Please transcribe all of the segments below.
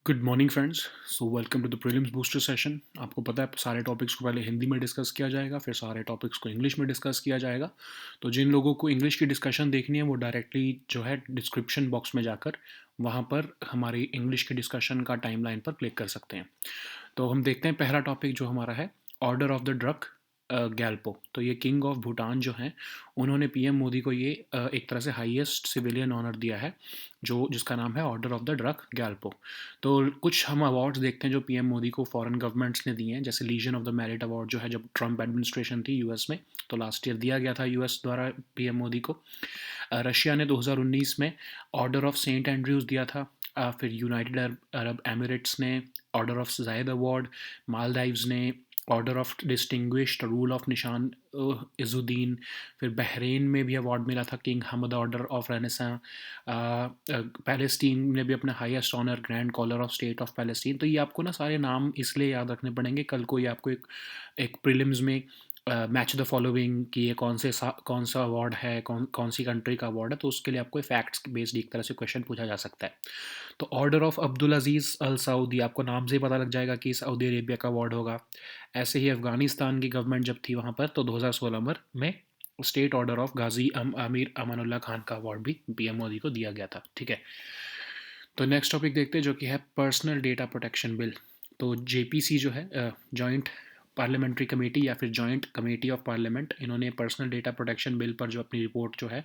Good morning friends. So welcome to the prelims booster session. आपको पता है सारे टॉपिक्स को पहले हिंदी में डिस्कस किया जाएगा, फिर सारे टॉपिक्स को इंग्लिश में डिस्कस किया जाएगा। तो जिन लोगों को इंग्लिश की डिस्कशन देखनी है वो डायरेक्टली जो है डिस्क्रिप्शन बॉक्स में जाकर वहाँ पर हमारी इंग्लिश की डिस्कशन का टाइमलाइन पर क्लिक कर सकते हैं। तो हम देखते हैं पहला टॉपिक जो हमारा है, order of the drug Gyalpo. तो ये किंग ऑफ भूटान जो हैं, उन्होंने पीएम मोदी को ये एक तरह से हाईएस्ट सिविलियन ऑनर दिया है, जो जिसका नाम है order of the drug Gyalpo. तो कुछ हम अवार्ड्स देखते हैं जो पीएम मोदी को फॉरेन गवर्नमेंट्स ने दिए हैं, जैसे legion of the merit award जो है जब ट्रम्प एडमिनिस्ट्रेशन थी यूएस में, तो लास्ट ईयर दिया गया था यूएस द्वारा पीएम मोदी को। रशिया ने 2019 में ऑर्डर ऑफ सेंट एंड्रयूज़ दिया था। फिर यूनाइटेड अरब एमिरेट्स ने order of Zayed award, Maldives ने order of distinguished rule of Nishan Izzuddin. फिर बहरीन में भी अवार्ड मिला था, king Hamad order of renaissance. Palestine ने भी अपने highest honour grand collar of state of Palestine. तो ये आपको ना सारे नाम इसलिए याद रखने पड़ेंगे, कल को ये आपको एक प्रीलिम्स में मैच द फॉलोइंग कि ये कौन सा अवार्ड है, कौन कौन सी कंट्री का अवार्ड है, तो उसके लिए आपको फैक्ट्स बेस्ड एक तरह से क्वेश्चन पूछा जा सकता है। तो order of Abdul Aziz Al Saudi, आपको नाम से ही पता लग जाएगा कि सऊदी अरेबिया का अवार्ड होगा। ऐसे ही अफ़गानिस्तान की गवर्नमेंट जब थी वहाँ पर, तो 2016 में स्टेट ऑर्डर ऑफ गाजी अमीर अमानुल्लाह खान का अवार्ड भी पीएम मोदी को दिया गया था। ठीक है, तो नेक्स्ट टॉपिक देखते हैं जो कि है पर्सनल डेटा प्रोटेक्शन बिल। तो जेपीसी जो है, जॉइंट पार्लियामेंट्री कमेटी या फिर जॉइंट कमेटी ऑफ पार्लियामेंट, इन्होंने पर्सनल डेटा प्रोटेक्शन बिल पर जो अपनी रिपोर्ट जो है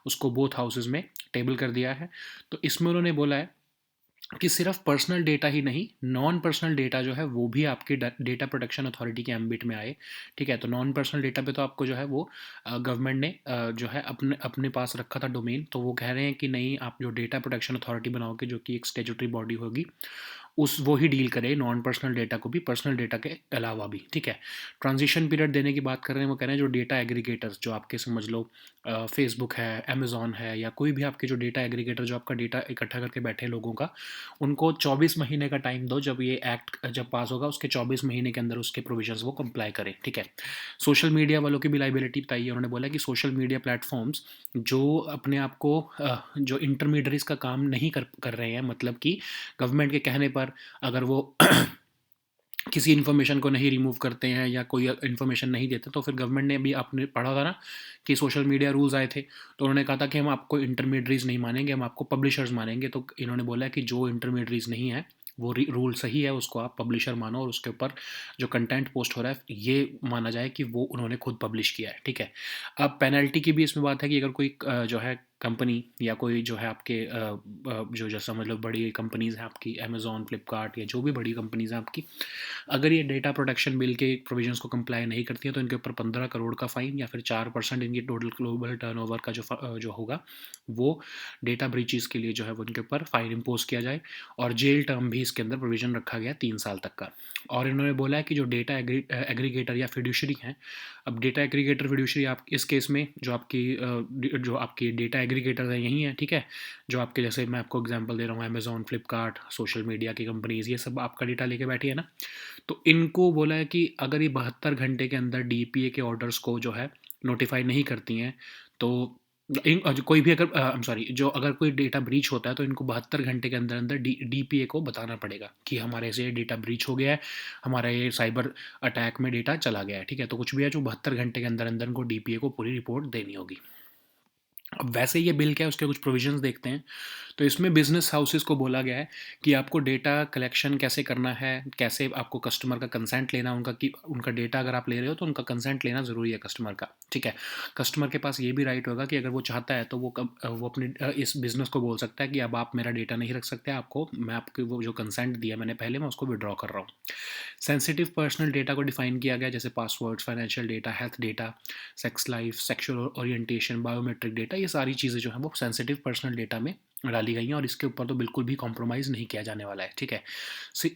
उसको बोथ हाउसेज में टेबल कर दिया है। तो इसमें उन्होंने बोला है कि सिर्फ पर्सनल डेटा ही नहीं, नॉन पर्सनल डेटा जो है वो भी आपके डेटा प्रोटेक्शन अथॉरिटी के एम्बिट में आए। ठीक है, तो नॉन पर्सनल डेटा पे तो आपको जो है वो गवर्नमेंट ने जो है अपने अपने पास रखा था डोमेन, तो वो कह रहे हैं कि नहीं, आप जो डेटा प्रोटेक्शन अथॉरिटी बनाओगे जो कि एक स्टेचुटरी बॉडी होगी, उस वो ही डील करे नॉन पर्सनल डेटा को भी, पर्सनल डेटा के अलावा भी। ठीक है, ट्रांजिशन पीरियड देने की बात कर रहे हैं। वो कह रहे हैं जो डेटा एग्रीगेटर्स जो आपके समझ लो फेसबुक है, अमेज़ॉन है, या कोई भी आपके जो डेटा एग्रीगेटर जो आपका डेटा इकट्ठा करके बैठे हैं लोगों का, उनको 24 महीने का टाइम दो। जब ये एक्ट जब पास होगा उसके 24 महीने के अंदर उसके प्रोविजंस वो कंप्लाई करें। ठीक है, सोशल मीडिया वालों की भी लाइबिलिटी बताई है। उन्होंने बोला कि सोशल मीडिया प्लेटफॉर्म्स जो अपने आप को जो इंटरमीडियरीज का काम नहीं कर रहे हैं, मतलब कि गवर्नमेंट के कहने पर अगर वो किसी इन्फॉर्मेशन को नहीं रिमूव करते हैं या कोई इन्फॉर्मेशन नहीं देते, तो फिर गवर्नमेंट ने भी आपने पढ़ा था ना कि सोशल मीडिया रूल्स आए थे, तो उन्होंने कहा था कि हम आपको इंटरमीडियरीज नहीं मानेंगे, हम आपको पब्लिशर्स मानेंगे। तो इन्होंने बोला कि जो इंटरमीडियरीज नहीं है वो रूल सही है, उसको आप पब्लिशर मानो और उसके ऊपर जो कंटेंट पोस्ट हो रहा है ये माना जाए कि वो उन्होंने खुद पब्लिश किया है। ठीक है, अब पेनल्टी की भी इसमें बात है कि अगर कोई जो है कंपनी या कोई जो है आपके जो जैसा मतलब बड़ी कंपनीज़ हैं आपकी, अमेज़ॉन, फ्लिपकार्ट या जो भी बड़ी कंपनीज़ हैं आपकी, अगर ये डेटा प्रोटेक्शन बिल के प्रोविजंस को कंप्लाई नहीं करती हैं, तो इनके ऊपर 15 करोड़ का फ़ाइन या फिर 4% इनकी टोटल ग्लोबल टर्नओवर का जो होगा वो डेटा ब्रीचेस के लिए जो है वो इनके ऊपर फ़ाइन इम्पोज किया जाए, और जेल टर्म भी इसके अंदर प्रोविज़न रखा गया 3 साल तक का। और इन्होंने बोला है कि जो डेटा एग्रीगेटर या फिड्यूशरी हैं, अब डेटा एग्रीगेटर फिड्यूशरी आप इस केस में जो आपकी डेटा एग्रीगेटर हैं यही हैं। ठीक है, जो आपके जैसे मैं आपको एग्जांपल दे रहा हूँ, अमेज़ॉन, फ्लिपकार्ट, सोशल मीडिया की कंपनीज़, ये सब आपका डेटा लेके बैठी है ना। तो इनको बोला है कि अगर ये 72 घंटे के अंदर डीपीए के ऑर्डर्स को जो है नोटिफाई नहीं करती हैं, तो कोई भी अगर आई एम सॉरी, जो अगर कोई डेटा ब्रीच होता है तो इनको 72 घंटे के अंदर अंदर डीपीए को बताना पड़ेगा कि हमारे से डेटा ब्रीच हो गया है, हमारा ये साइबर अटैक में डेटा चला गया है। ठीक है, तो कुछ भी है जो 72 घंटे के अंदर अंदर उनको डीपीए को पूरी रिपोर्ट देनी होगी। अब वैसे ये बिल क्या है, उसके कुछ प्रोविजंस देखते हैं। तो इसमें बिजनेस हाउसेस को बोला गया है कि आपको डेटा कलेक्शन कैसे करना है, कैसे आपको कस्टमर का कंसेंट लेना, उनका कि उनका डेटा अगर आप ले रहे हो तो उनका कंसेंट लेना ज़रूरी है कस्टमर का। ठीक है, कस्टमर के पास ये भी राइट होगा कि अगर वो चाहता है तो वो अपने इस बिज़नेस को बोल सकता है कि अब आप मेरा डेटा नहीं रख सकते, आपको मैं आपको वो जो कंसेंट दिया मैंने पहले, मैं उसको विड्रॉ कर रहा हूँ। सेंसिटिव पर्सनल डेटा को डिफाइन किया गया, जैसे passwords, financial data, health data, sex life, sexual orientation, biometric data, ये सारी चीज़ें जो हैं वो सेंसिटिव पर्सनल डेटा में डाली गई हैं, और इसके ऊपर तो बिल्कुल भी कॉम्प्रोमाइज़ नहीं किया जाने वाला है। ठीक है,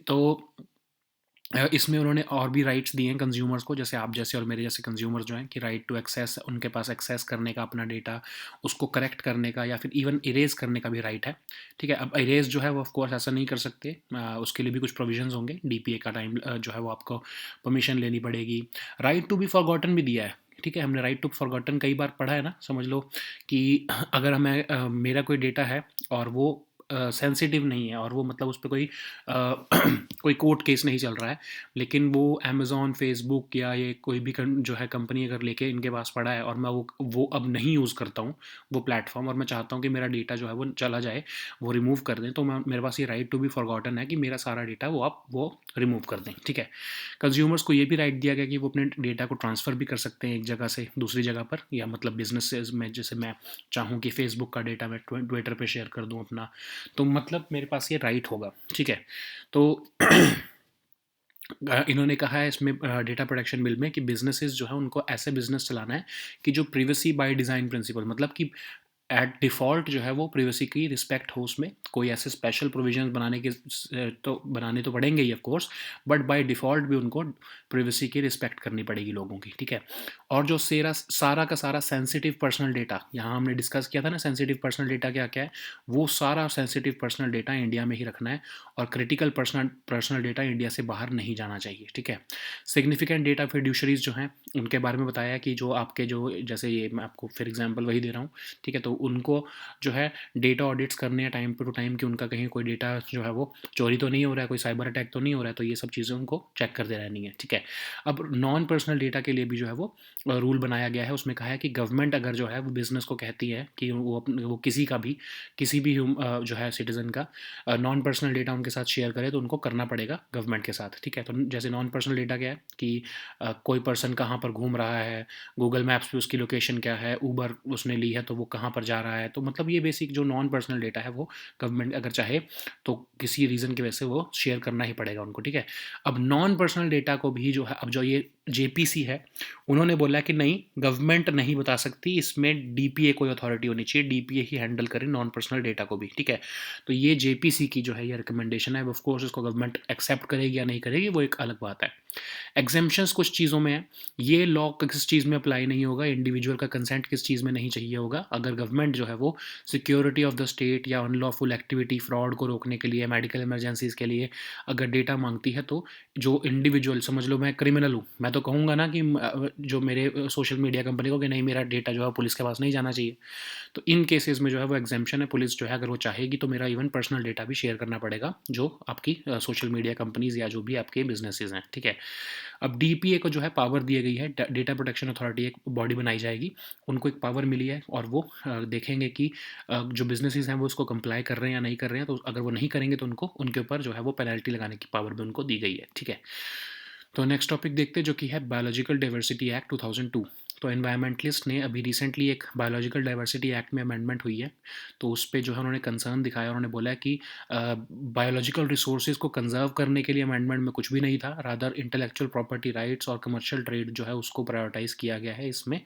तो इसमें उन्होंने और भी राइट्स दिए हैं कंज्यूमर्स को, जैसे आप जैसे और मेरे जैसे कंज्यूमर्स जो हैं, कि राइट टू एक्सेस, उनके पास एक्सेस करने का अपना डेटा, उसको करेक्ट करने का या फिर इवन इरेज करने का भी राइट है। ठीक है, अब इरेज जो है वो ऑफकोर्स ऐसा नहीं कर सकते, उसके लिए भी कुछ प्रोविजंस होंगे, डीपीए का टाइम जो है वो आपको परमिशन लेनी पड़ेगी। राइट टू बी फॉरगॉटन भी दिया है। ठीक है, हमने राइट टू फॉरगॉटन कई बार पढ़ा है ना, समझ लो कि अगर हमें मेरा कोई डेटा है और वो सेंसिटिव नहीं है और वो मतलब उस पे कोई कोई कोर्ट केस नहीं चल रहा है, लेकिन वो अमेज़न, फ़ेसबुक या ये कोई भी जो है कंपनी अगर लेके इनके पास पड़ा है और मैं वो अब नहीं यूज़ करता हूँ वो प्लेटफॉर्म, और मैं चाहता हूँ कि मेरा डेटा जो है वो चला जाए, वो रिमूव कर दें, तो मैं मेरे पास ये राइट टू बी फॉरगॉटन है कि मेरा सारा डेटा वो आप वो रिमूव कर दें। ठीक है, कंज्यूमर्स को ये भी राइट दिया गया कि वो अपने डेटा को ट्रांसफ़र भी कर सकते हैं एक जगह से दूसरी जगह पर, या मतलब बिजनेसेस में, जैसे मैं चाहूँ कि फेसबुक का डेटा मैं ट्विटर पे शेयर कर दूँ अपना, तो मतलब मेरे पास ये राइट होगा। ठीक है, तो इन्होंने कहा है इसमें डेटा प्रोटेक्शन बिल में कि बिजनेसेस जो है उनको ऐसे बिजनेस चलाना है कि जो प्रिवेसी बाय डिज़ाइन प्रिंसिपल, मतलब कि एट डिफ़ॉल्ट जो है वो प्रिवेसी की रिस्पेक्ट हो, उसमें कोई ऐसे स्पेशल प्रोविजंस बनाने के तो बनाने तो पड़ेंगे ही of course, but by default भी उनको प्रिवेसी की रिस्पेक्ट करनी पड़ेगी लोगों की। ठीक है, और जो सारा का सारा सेंसिटिव पर्सनल डेटा, यहाँ हमने डिस्कस किया था ना सेंसिटिव पर्सनल डेटा क्या क्या है, वो सारा सेंसिटिव पर्सनल डेटा इंडिया में ही रखना है, और critical personal personal data India से बाहर नहीं जाना चाहिए। ठीक है, सिग्निफिकेंट डेटा फिड्यूशरीज जो हैं उनके बारे में बताया कि जो आपके जो, जैसे ये मैं आपको फॉर एग्जांपल वही दे रहा हूँ। ठीक है, तो उनको जो है डेटा ऑडिट्स करने हैं टाइम टू टाइम कि उनका कहीं कोई डेटा जो है वो चोरी तो नहीं हो रहा है, कोई साइबर अटैक तो नहीं हो रहा है, तो ये सब चीज़ें उनको चेक करते रहनी है। ठीक है, अब नॉन पर्सनल डेटा के लिए भी जो है वो रूल बनाया गया है, उसमें कहा है कि गवर्नमेंट अगर जो है वो बिज़नेस को कहती है कि वो किसी भी जो है सिटीज़न का नॉन पर्सनल डेटा उनके साथ शेयर करे, तो उनको करना पड़ेगा गवर्नमेंट के साथ। ठीक है, तो जैसे नॉन पर्सनल डेटा क्या है कि कोई पर्सन कहाँ पर घूम रहा है, गूगल मैप्स पे उसकी लोकेशन क्या है, ऊबर उसने ली है तो वो कहाँ पर जा रहा है, तो मतलब ये बेसिक जो नॉन पर्सनल डेटा है वो गवर्नमेंट अगर चाहे तो किसी रीज़न की वजह से वो शेयर करना ही पड़ेगा उनको। ठीक है, अब नॉन पर्सनल डेटा को भी जो है, अब जो ये जेपीसी है उन्होंने बोला कि नहीं, गवर्नमेंट नहीं बता सकती, इसमें डीपीए कोई अथॉरिटी होनी चाहिए, डीपीए ही हैंडल करे नॉन पर्सनल डेटा को भी। ठीक है, तो ये जेपीसी की जो है ये रिकमेंडेशन है, ऑफ कोर्स इसको गवर्नमेंट एक्सेप्ट करेगी या नहीं करेगी वो एक अलग बात है। एग्जेम्पशंस कुछ चीज़ों में है, ये लॉ किस चीज़ में अप्लाई नहीं होगा, इंडिविजुअल का कंसेंट किस चीज़ में नहीं चाहिए होगा, अगर गवर्नमेंट जो है वो सिक्योरिटी ऑफ द स्टेट या अनलॉफुल एक्टिविटी फ्रॉड को रोकने के लिए, मेडिकल इमरजेंसीज के लिए अगर डेटा मांगती है, तो जो इंडिविजुअल, समझ लो मैं क्रिमिनल हूँ, मैं तो कहूँगा ना कि जो मेरे सोशल मीडिया कंपनी को कि नहीं, मेरा डेटा जो है पुलिस के पास नहीं जाना चाहिए, तो इन केसेस में जो है वो एग्जाम्पशन है, पुलिस जो है अगर वो चाहेगी तो मेरा इवन पर्सनल डेटा भी शेयर करना पड़ेगा जो आपकी सोशल मीडिया कंपनीज या जो भी आपके बिजनेसेस हैं। ठीक है, अब डीपीए को जो है पावर दी गई है, डेटा प्रोटेक्शन अथॉरिटी एक बॉडी बनाई जाएगी, उनको एक पावर मिली है, और वो देखेंगे कि जो बिजनेसेस हैं वो उसको कंप्लाई कर रहे हैं या नहीं कर रहे हैं, तो अगर वो नहीं करेंगे तो उनको उनके ऊपर जो है वो पेनल्टी लगाने की पावर भी उनको दी गई है। ठीक है, तो नेक्स्ट टॉपिक देखते हैं जो कि है बायोलॉजिकल डाइवर्सिटी एक्ट 2002। तो एनवायरमेंटलिस्ट ने अभी रिसेंटली एक बायोलॉजिकल डाइवर्सिटी एक्ट में अमेंडमेंट हुई है, तो उस पे जो है उन्होंने कंसर्न दिखाया, उन्होंने बोला है कि बायोलॉजिकल रिसोर्सेज को कंजर्व करने के लिए अमेंडमेंट में कुछ भी नहीं था, रादर इंटेलेक्चुअल प्रॉपर्टी राइट्स और कमर्शियल ट्रेड जो है उसको प्रायोरिटाइज किया गया है इसमें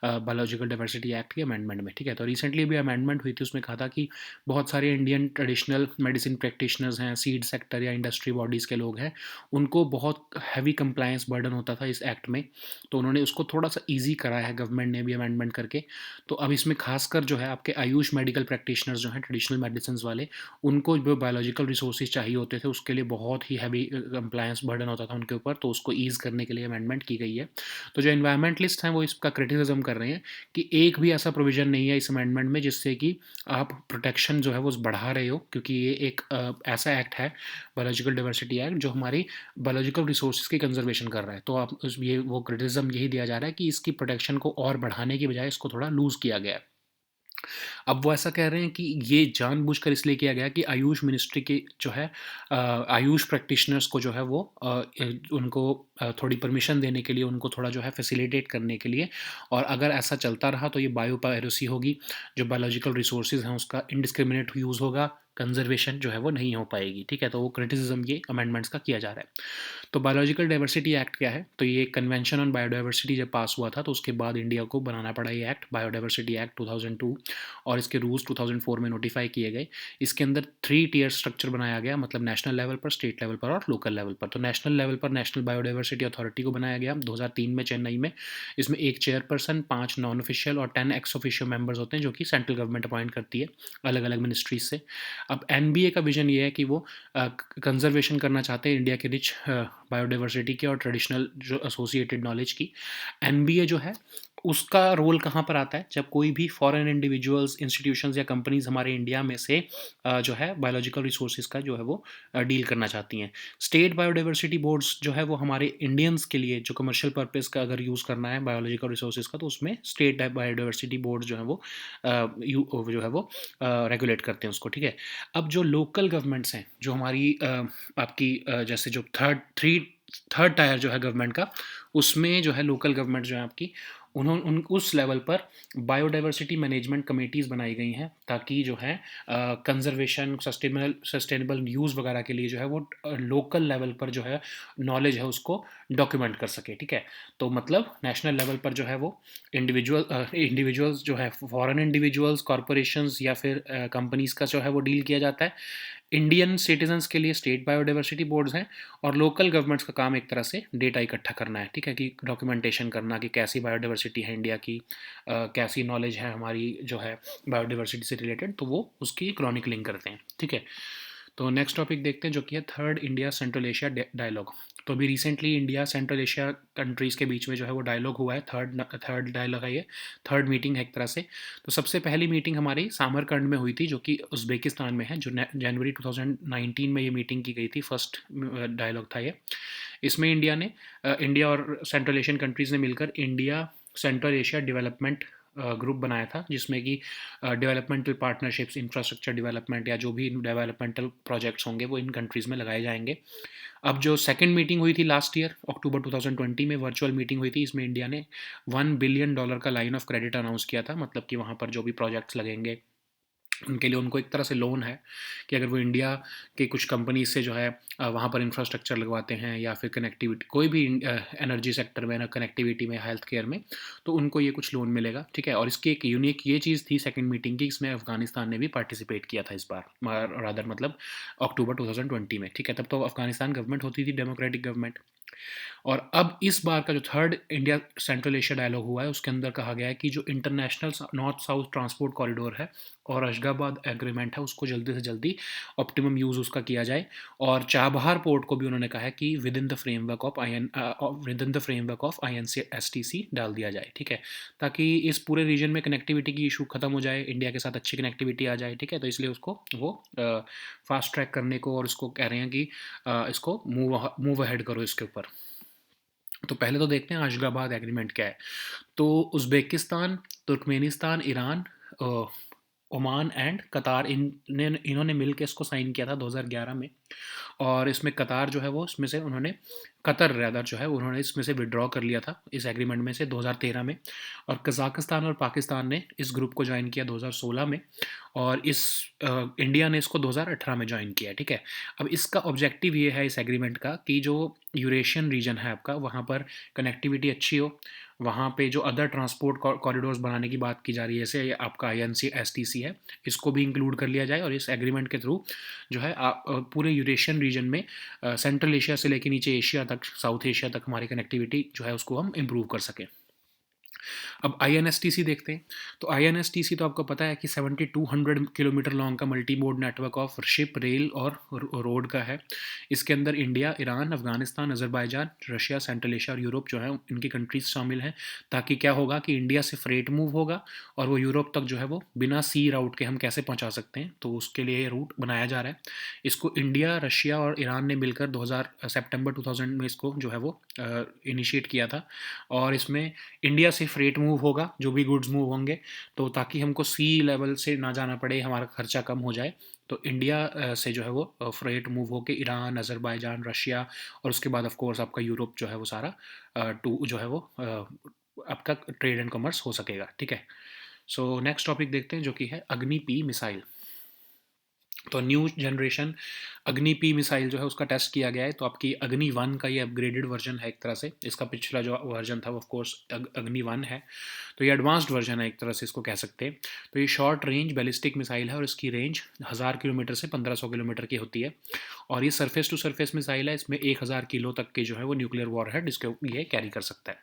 बायोलॉजिकल डाइवर्सिटी एक्ट के अमेंडमेंट में। ठीक है, तो रिसेंटली भी अमेंडमेंट हुई थी, उसमें कहा था कि बहुत सारे इंडियन ट्रेडिशनल मेडिसिन प्रैक्टिशनर्स हैं, सीड सेक्टर या इंडस्ट्री बॉडीज़ के लोग हैं, उनको बहुत हैवी कंप्लायंस बर्डन होता था इस एक्ट में, तो उन्होंने उसको थोड़ा सा ईजी कराया है गवर्नमेंट ने भी अमेंडमेंट करके। तो अब इसमें खासकर जो है आपके आयुष मेडिकल प्रैक्टिशनर्स जो हैं ट्रेडिशनल मेडिसिन वाले, उनको जो बायोलॉजिकल रिसोर्सेज चाहिए होते थे उसके लिए बहुत ही हैवी कंप्लायंस बर्डन होता था उनके ऊपर, तो उसको ईज़ करने के लिए अमेंडमेंट की गई है। तो जो एनवायरमेंटलिस्ट हैं वो इसका क्रिटिसिज्म कर रहे हैं कि एक भी ऐसा प्रोविज़न नहीं है इस अमेंडमेंट में जिससे कि आप प्रोटेक्शन जो है वो बढ़ा रहे हो, क्योंकि ये एक ऐसा एक्ट है, बायोलॉजिकल डाइवर्सिटी एक्ट, जो हमारी बायोलॉजिकल रिसोर्सेज की कंजर्वेशन कर रहा है। तो आप ये वो क्रिटिसिज्म यही दिया जा रहा है कि इसकी प्रोटेक्शन को और बढ़ाने की बजाय इसको थोड़ा लूज़ किया गया है। अब वो ऐसा कह रहे हैं कि ये जानबूझकर इसलिए किया गया कि आयुष मिनिस्ट्री के जो है आयुष प्रैक्टिशनर्स को जो है वो उनको थोड़ी परमिशन देने के लिए, उनको थोड़ा जो है फैसिलिटेट करने के लिए, और अगर ऐसा चलता रहा तो ये बायो पायरेसी होगी, जो बायोलॉजिकल रिसोर्सेज हैं उसका इनडिस्क्रिमिनेट यूज़ होगा, कंजर्वेशन जो है वो नहीं हो पाएगी। ठीक है, तो वो क्रिटिसिज्म ये अमेंडमेंट्स का किया जा रहा है। तो बायोलॉजिकल डाइवर्सिटी एक्ट क्या है, तो ये कन्वेंशन ऑन बायोडाइवर्सिटी जब पास हुआ था तो उसके बाद इंडिया को बनाना पड़ा ये एक्ट, बायोडाइवर्सिटी एक्ट 2002, और इसके रूल्स 2004 में नोटिफाई किए गए। इसके अंदर 3 टियर स्ट्रक्चर बनाया गया, मतलब नेशनल लेवल पर, स्टेट लेवल पर और लोकल लेवल पर। तो नेशनल लेवल पर नेशनल बायोडाइवर्सिटी अथॉरिटी को बनाया गया 2003 में चेन्नई में, इसमें 1 चेयरपर्सन, 5 नॉन ऑफिशियल और 10 एक्स ऑफिशियल मेंबर्स होते हैं जो कि सेंट्रल गवर्नमेंट अपॉइंट करती है अलग अलग मिनिस्ट्रीज से। अब एनबीए का विजन ये है कि वो कंजर्वेशन करना चाहते हैं इंडिया के रिच बायोडाइवर्सिटी की और ट्रेडिशनल जो एसोसिएटेड नॉलेज की। एनबीए जो है उसका रोल कहाँ पर आता है, जब कोई भी फॉरेन इंडिविजुअल्स, इंस्टीट्यूशंस या कंपनीज़ हमारे इंडिया में से जो है बायोलॉजिकल रिसोर्सेज़ का जो है वो डील करना चाहती हैं। स्टेट बायोडायवर्सिटी बोर्ड्स जो है वो हमारे इंडियंस के लिए जो कमर्शियल पर्पज़ का अगर यूज़ करना है बायोलॉजिकल रिसोर्सेज़ का, तो उसमें स्टेट बायोडायवर्सिटी बोर्ड जो है वो जो है वो रेगुलेट करते हैं उसको, ठीक है। अब जो लोकल गवर्नमेंट्स हैं, जो हमारी आपकी जैसे जो थर्ड टायर जो है गवर्नमेंट का, उसमें जो है लोकल गवर्नमेंट जो है आपकी, उन उस लेवल पर बायोडायवर्सिटी मैनेजमेंट कमेटीज़ बनाई गई हैं, ताकि जो है कंजर्वेशन, सस्टेनेबल यूज़ वगैरह के लिए जो है वो लोकल लेवल पर जो है नॉलेज है उसको डॉक्यूमेंट कर सके, ठीक है। तो मतलब नेशनल लेवल पर जो है वो इंडिविजुअल्स जो है, फॉरेन इंडिविजुअल्स, कॉरपोरेशंस या फिर कंपनीज़ का जो है वो डील किया जाता है। इंडियन सिटीजन्स के लिए स्टेट बायोडायवर्सिटी बोर्ड्स हैं, और लोकल गवर्नमेंट्स का काम एक तरह से डेटा इकट्ठा करना है, ठीक है, कि डॉक्यूमेंटेशन करना कि कैसी बायोडायवर्सिटी है इंडिया की, कैसी नॉलेज है हमारी जो है बायोडायवर्सिटी से रिलेटेड, तो वो उसकी क्रॉनिकलिंग करते हैं, ठीक है। तो नेक्स्ट टॉपिक देखते हैं जो कि है third India Central Asia dialogue. तो अभी recently India Central Asia countries के बीच में जो है वो डायलॉग हुआ है, थर्ड डायलॉग है ये, थर्ड मीटिंग है एक तरह से। तो सबसे पहली मीटिंग हमारी सामरकंड में हुई थी, जो कि उज़्बेकिस्तान में है, जो जनवरी 2019 में ये मीटिंग की गई थी, फर्स्ट डायलॉग था ये। इसमें इंडिया और सेंट्रल एशियन कंट्रीज़ ने मिलकर India Central Asia development group बनाया था, जिसमें कि डेवलपमेंटल पार्टनरशिप्स, इंफ्रास्ट्रक्चर डेवलपमेंट या जो भी डेवलपमेंटल प्रोजेक्ट्स होंगे वो इन कंट्रीज़ में लगाए जाएंगे। अब जो सेकंड मीटिंग हुई थी लास्ट ईयर अक्टूबर 2020 में, वर्चुअल मीटिंग हुई थी, इसमें इंडिया ने $1 बिलियन का लाइन ऑफ क्रेडिट अनाउंस किया था, मतलब कि वहाँ पर जो भी प्रोजेक्ट्स लगेंगे उनके लिए उनको एक तरह से लोन है, कि अगर वो इंडिया के कुछ कंपनीज से जो है वहाँ पर इंफ्रास्ट्रक्चर लगवाते हैं या फिर कनेक्टिविटी, कोई भी एनर्जी सेक्टर में ना, कनेक्टिविटी में, हेल्थ केयर में, तो उनको ये कुछ लोन मिलेगा, ठीक है। और इसकी एक यूनिक ये चीज़ थी सेकंड मीटिंग की, इसमें अफगानिस्तान ने भी पार्टिसिपेट किया था इस बार, रादर मतलब अक्टूबर 2020 में, ठीक है। तब तो अफगानिस्तान गवर्नमेंट होती थी, डेमोक्रेटिक गवर्नमेंट। और अब इस बार का जो third India Central Asia dialogue हुआ है, उसके अंदर कहा गया है कि जो International North South Transport Corridor है और अशगाबाद एग्रीमेंट है, उसको जल्दी से जल्दी ऑप्टिमम यूज़ उसका किया जाए। और चाबहार पोर्ट को भी उन्होंने कहा है कि with in the framework of INC-STC डाल दिया जाए, ठीक है, ताकि इस पूरे रीजन में कनेक्टिविटी की इशू खत्म हो जाए, इंडिया के साथ अच्छी कनेक्टिविटी आ जाए, ठीक है। तो इसलिए उसको वो फास्ट ट्रैक करने को, और उसको कह रहे हैं कि इसको मूव अहेड करो इसके ऊपर। तो पहले तो देखते हैं अशगाबाद एग्रीमेंट क्या है। तो Uzbekistan, Turkmenistan, Iran, a, Oman and कतार, इन्होंने मिल के इसको साइन किया था 2011 में। और इसमें कतार जो है वो, इसमें से उन्होंने, कतर रैदर जो है उन्होंने इसमें से विड्रॉ कर लिया था इस एग्रीमेंट में से 2013 में। और कज़ाकिस्तान और पाकिस्तान ने इस ग्रुप को ज्वाइन किया 2016 में। और इंडिया ने इसको 2018 में ज्वाइन किया, ठीक है। अब इसका ऑब्जेक्टिव ये है इस एग्रीमेंट का कि जो यूरेशियन रीजन है आपका, वहाँ पर कनेक्टिविटी अच्छी हो, वहाँ पे जो अदर ट्रांसपोर्ट कॉरिडोर्स बनाने की बात की जा रही है, जैसे आपका INC-STC है, इसको भी इंक्लूड कर लिया जाए। और इस एग्रीमेंट के थ्रू जो है पूरे यूरेशियन रीजन में सेंट्रल एशिया से लेकर नीचे एशिया तक, साउथ एशिया तक हमारी कनेक्टिविटी जो है उसको हम इम्प्रूव कर सकें। अब INSTC देखते हैं। तो INSTC तो आपको पता है कि 7200 किलोमीटर लॉन्ग का multi mode network of ship, rail और रोड का है। इसके अंदर India, Iran, Afghanistan, Azerbaijan, Russia, central Asia और यूरोप जो है इनकी कंट्रीज शामिल हैं। ताकि क्या होगा कि इंडिया से फ्रेट मूव होगा और वो यूरोप तक जो है वो बिना सी राउट के हम कैसे पहुंचा सकते हैं, तो उसके लिए ये रूट बनाया जा रहा है। इसको इंडिया, रशिया और ईरान ने मिलकर सितंबर 2000 में इसको जो है वो इनिशिएट किया था। और इसमें इंडिया से फ्रेट मूव होगा, जो भी गुड्स मूव होंगे, तो ताकि हमको सी लेवल से ना जाना पड़े, हमारा खर्चा कम हो जाए। तो इंडिया से जो है वो फ्रेट मूव होके ईरान, अजरबैजान, रशिया और उसके बाद ऑफ कोर्स आपका यूरोप जो है वो सारा टू जो है वो आपका ट्रेड एंड कॉमर्स हो सकेगा, ठीक है। सो नेक्स्ट टॉपिक देखते हैं जो कि है अग्नि पी मिसाइल। तो न्यू जनरेशन अग्नि पी मिसाइल जो है उसका टेस्ट किया गया है। तो आपकी अग्नि 1 का ये अपग्रेडेड वर्जन है एक तरह से। इसका पिछला जो वर्जन था वो ऑफ कोर्स अग्नि 1 है। तो ये एडवांस्ड वर्जन है एक तरह से, इसको कह सकते हैं। तो ये शॉर्ट रेंज बैलिस्टिक मिसाइल है और इसकी रेंज 1000 किलोमीटर से 1500 किलोमीटर की होती है। और ये सरफेस टू सरफेस मिसाइल है। इसमें 1000 किलो तक के जो है वो न्यूक्लियर वॉरहेड इसके ये कैरी कर सकता है,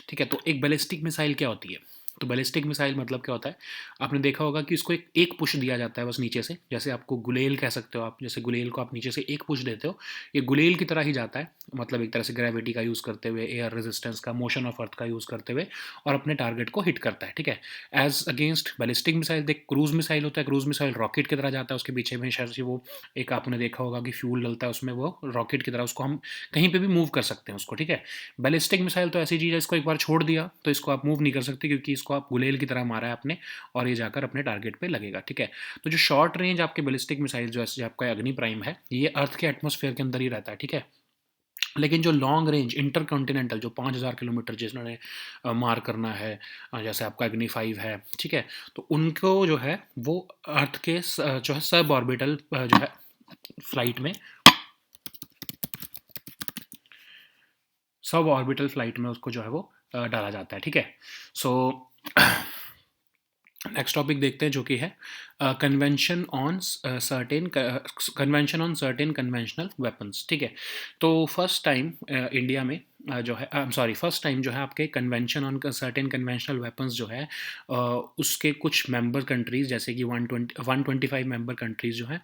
ठीक है। तो एक बैलिस्टिक मिसाइल क्या होती है? तो बैलिस्टिक मिसाइल मतलब क्या होता है, आपने देखा होगा कि इसको एक एक पुश दिया जाता है बस नीचे से, जैसे आपको गुलेल कह सकते हो आप, जैसे गुलेल को आप नीचे से एक पुश देते हो, ये गुलेल की तरह ही जाता है, मतलब एक तरह से ग्रेविटी का यूज़ करते हुए, एयर रेजिस्टेंस का, मोशन ऑफ अर्थ का यूज़ करते हुए, और अपने टारगेट को हिट करता है, ठीक है। एज अगेंस्ट बैलिस्टिक मिसाइल देख क्रूज मिसाइल होता है, क्रूज मिसाइल रॉकेट की तरह जाता है, उसके पीछे में शायद से वो एक आपने देखा होगा कि फ्यूल डलता है उसमें, वो रॉकेट की तरह उसको हम कहीं पे भी मूव कर सकते हैं उसको, ठीक है। बैलिस्टिक मिसाइल तो ऐसी चीज़ है, इसको एक बार छोड़ दिया तो इसको आप मूव नहीं कर सकते, क्योंकि इसको आप गुलेल की तरह मारा है आपने, और ये जाकर अपने टारगेट पे लगेगा, ठीक है। तो जो शॉर्ट रेंज आपके बैलिस्टिक मिसाइल जो है आपका अग्नि प्राइम है, ये अर्थ के एटमॉस्फेयर के अंदर ही रहता है, ठीक है। लेकिन जो लॉन्ग रेंज इंटर कॉन्टिनेंटल जो 5,000 किलोमीटर जिन्होंने मार करना है, जैसे आपका अग्नि 5 है, ठीक है, तो उनको जो है वो अर्थ के जो है सब ऑर्बिटल जो है फ्लाइट में, सब ऑर्बिटल फ्लाइट में उसको जो है वो डाला जाता है, ठीक है। सो नेक्स्ट टॉपिक देखते हैं जो कि है convention on certain convention on certain conventional weapons, ठीक है। तो फर्स्ट टाइम इंडिया में जो है, सॉरी, फर्स्ट टाइम जो है आपके convention on certain conventional weapons जो है, उसके कुछ मेंबर कंट्रीज़ जैसे कि 125 मेंबर कंट्रीज़ जो हैं,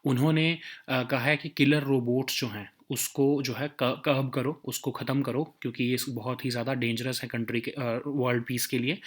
उन्होंने कहा है कि किलर रोबोट्स जो हैं उसको जो है कर्ब करो, उसको ख़त्म करो, क्योंकि ये बहुत ही ज़्यादा डेंजरस है कंट्री के वर्ल्ड पीस के लिए।